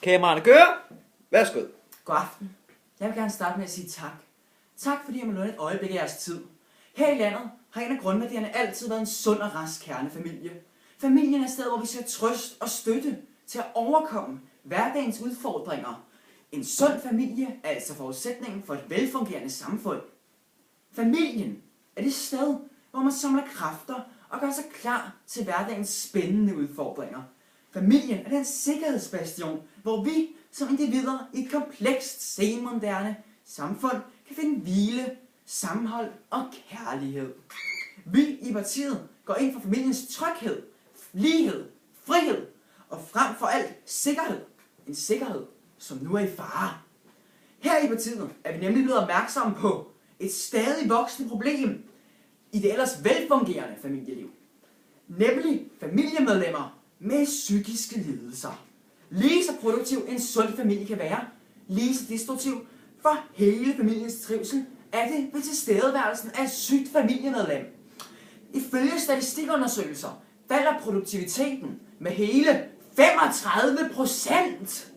Kameraerne kører. Værsgo. God aften. Jeg vil gerne starte med at sige tak. Tak fordi jeg må låne et øjeblik af jeres tid. Her i landet har en af grundværdierne altid været en sund og rask kernefamilie. Familien er et sted, hvor vi skal trøst og støtte til at overkomme hverdagens udfordringer. En sund familie er altså forudsætningen for et velfungerende samfund. Familien er det sted, hvor man samler kræfter og gør sig klar til hverdagens spændende udfordringer. Familien er den sikkerhedsbastion, hvor vi som individer i et komplekst senmoderne samfund kan finde hvile, sammenhold og kærlighed. Vi i partiet går ind for familiens tryghed, lighed, frihed og frem for alt sikkerhed. En sikkerhed, som nu er i fare. Her i partiet er vi nemlig blevet opmærksomme på et stadig voksende problem i det ellers velfungerende familieliv. Nemlig familiemedlemmer med psykiske lidelser. Lige så produktiv en sund familie kan være, lige så destruktiv for hele familiens trivsel er det ved tilstedeværelsen af et sygt familiemedlem. Ifølge statistikundersøgelser falder produktiviteten med hele 35%.